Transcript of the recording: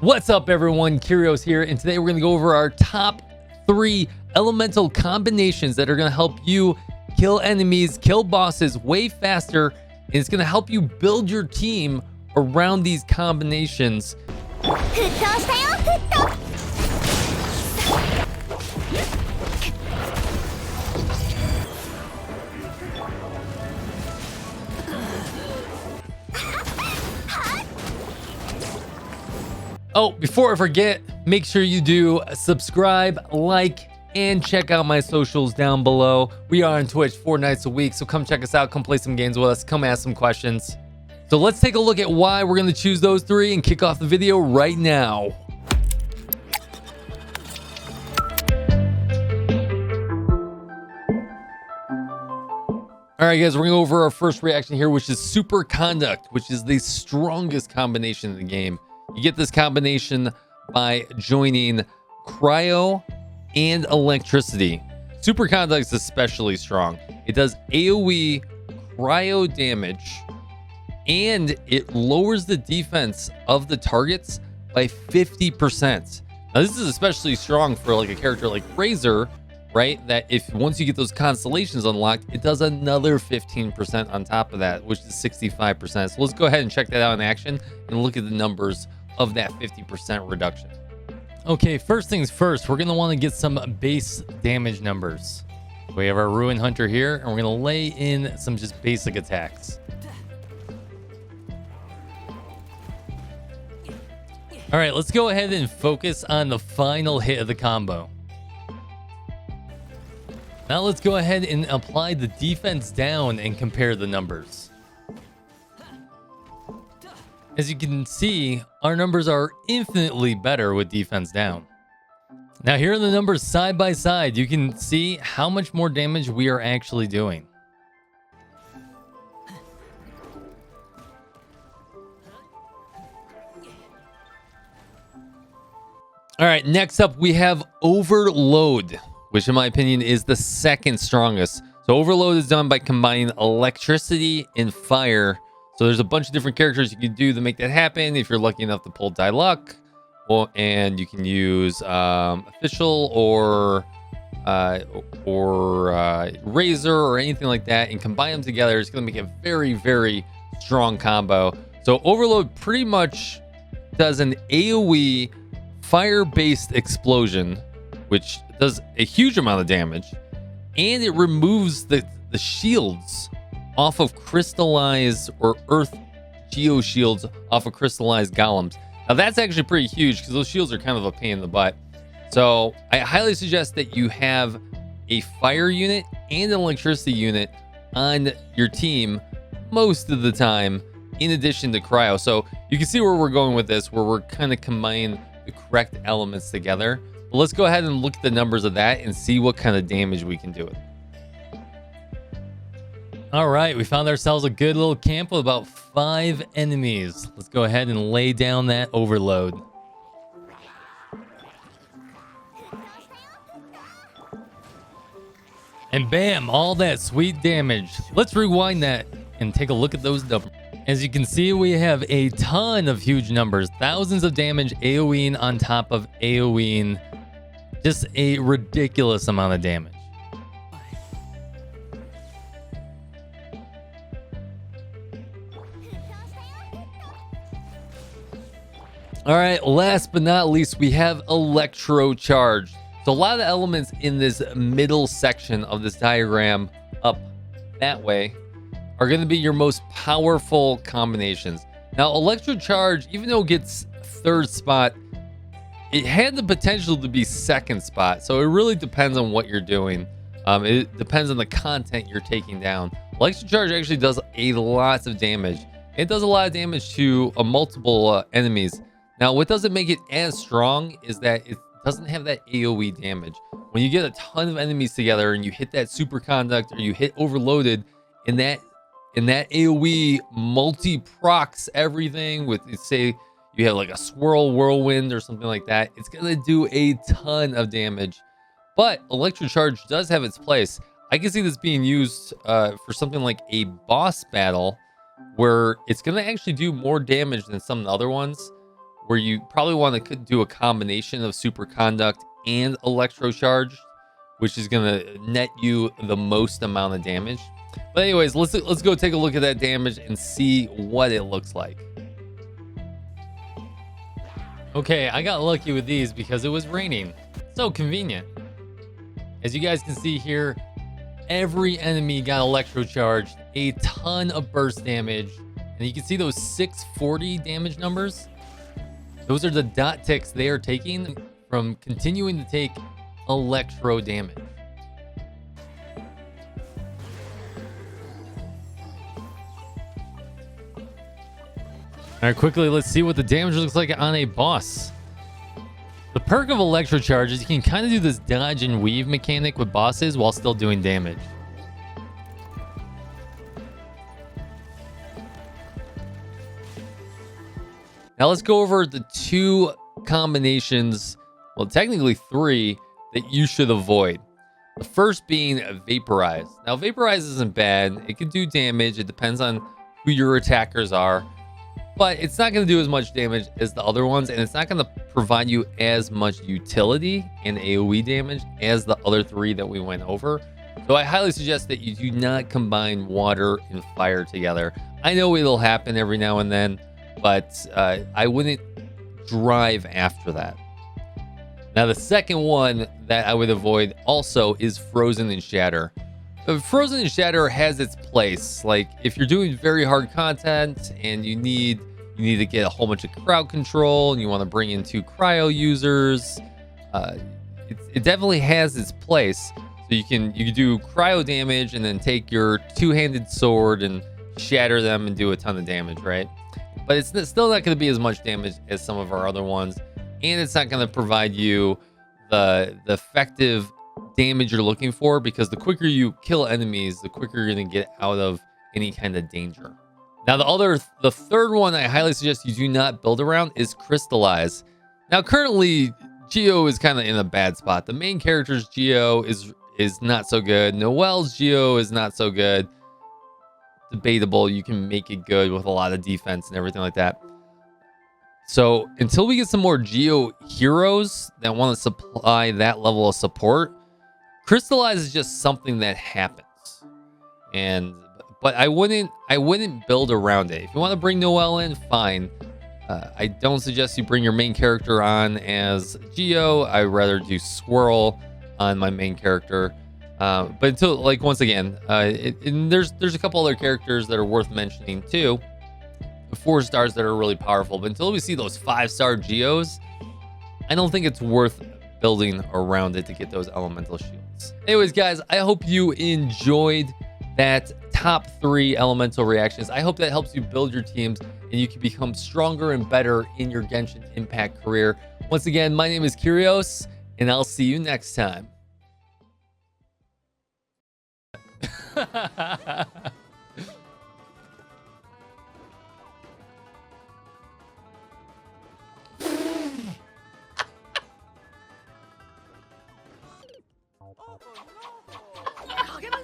What's up, everyone? Kyrios here, and today we're going to go over our top 3 elemental combinations that are going to help you kill enemies, kill bosses way faster, and it's going to help you build your team around these combinations. Oh, before I forget, make sure you do subscribe, like, and check out my socials down below. We are on Twitch 4 nights a week, so come check us out, come play some games with us, come ask some questions. So let's take a look at why we're going to choose those 3 and kick off the video right now. All right, guys, we're going to go over our first reaction here, which is Super Conduct, which is the strongest combination in the game. You get this combination by joining Cryo and Electricity. Super Conduct is especially strong. It does AoE cryo damage, and it lowers the defense of the targets by 50%. Now, this is especially strong for like a character like Razor, right? That if once you get those constellations unlocked, it does another 15% on top of that, which is 65%. So let's go ahead and check that out in action and look at the numbers of that 50% reduction. Okay, first things first, we're going to want to get some base damage numbers. We have our Ruin Hunter here, and we're going to lay in some just basic attacks. All right, let's go ahead and focus on the final hit of the combo. Now let's go ahead and apply the defense down and compare the numbers. As you can see, our numbers are infinitely better with defense down. Now here are the numbers side by side. You can see how much more damage we are actually doing. All right, next up we have Overload, which in my opinion is the second strongest. So Overload is done by combining electricity and fire. So there's a bunch of different characters you can do to make that happen if you're lucky enough to pull Diluc. Well, and you can use Official or Razor or anything like that and combine them together. It's going to make a very, very strong combo. So Overload pretty much does an AoE fire-based explosion, which does a huge amount of damage, and it removes the shields off of crystallized or earth geo shields off of crystallized golems. Now that's actually pretty huge because those shields are kind of a pain in the butt. So I highly suggest that you have a fire unit and an electricity unit on your team most of the time, in addition to cryo. So you can see where we're going with this, where we're kind of combining the correct elements together. But let's go ahead and look at the numbers of that and see what kind of damage we can do with it. All right, we found ourselves a good little camp with about 5 enemies. Let's go ahead and lay down that Overload. And bam, all that sweet damage. Let's rewind that and take a look at those numbers. As you can see, we have a ton of huge numbers. Thousands of damage AoEing on top of AoEing. Just a ridiculous amount of damage. All right, last but not least, we have Electro Charge. So a lot of the elements in this middle section of this diagram up that way are going to be your most powerful combinations. Now, Electro Charge, even though it gets 3rd spot, it had the potential to be 2nd spot. So it really depends on what you're doing. It depends on the content you're taking down. Electro Charge actually does a lot of damage. It does a lot of damage to multiple enemies. Now, what doesn't make it as strong is that it doesn't have that AoE damage. When you get a ton of enemies together and you hit that Super Conduct or you hit Overloaded, and that AoE multi-procs everything with, say, you have like a Swirl Whirlwind or something like that, it's going to do a ton of damage. But Electro Charge does have its place. I can see this being used for something like a boss battle where it's going to actually do more damage than some of the other ones. where you probably want to do a combination of super conduct and electro charge, which is going to net you the most amount of damage. But anyways, let's go take a look at that damage and see what it looks like. Okay, I got lucky with these because it was raining. So convenient. As you guys can see here, every enemy got electro charged, a ton of burst damage, and you can see those 640 damage numbers. Those are the dot ticks they are taking from continuing to take electro damage. All right, quickly, let's see what the damage looks like on a boss. The perk of electro charge is you can kind of do this dodge and weave mechanic with bosses while still doing damage. Now let's go over the 2 combinations, well, technically 3, that you should avoid. The first being Vaporize. Now, Vaporize isn't bad. It can do damage. It depends on who your attackers are. But it's not going to do as much damage as the other ones, and it's not going to provide you as much utility and AoE damage as the other 3 that we went over. So I highly suggest that you do not combine water and fire together. I know it'll happen every now and then, but I wouldn't drive after that. Now, the second one that I would avoid also is Frozen and Shatter. Frozen and Shatter has its place. Like, if you're doing very hard content and you need to get a whole bunch of crowd control and you want to bring in 2 cryo users, it definitely has its place. So you can do cryo damage and then take your 2-handed sword and shatter them and do a ton of damage, right? But it's still not going to be as much damage as some of our other ones, and it's not going to provide you the effective damage you're looking for, because the quicker you kill enemies, the quicker you're going to get out of any kind of danger. Now, the third one I highly suggest you do not build around is Crystallize. Now, currently, Geo is kind of in a bad spot. The main character's Geo is not so good. Noelle's Geo is not so good. Debatable. You can make it good with a lot of defense and everything like that. So until we get some more Geo heroes that want to supply that level of support, Crystallize is just something that happens. But I wouldn't build around it. If you want to bring Noelle in, fine. I don't suggest you bring your main character on as Geo. I'd rather do Squirrel on my main character. But until, like, once again, there's a couple other characters that are worth mentioning too. 4 stars that are really powerful. But until we see those 5-star Geos, I don't think it's worth building around it to get those elemental shields. Anyways, guys, I hope you enjoyed that top 3 elemental reactions. I hope that helps you build your teams and you can become stronger and better in your Genshin Impact career. Once again, my name is Kyrios, and I'll see you next time.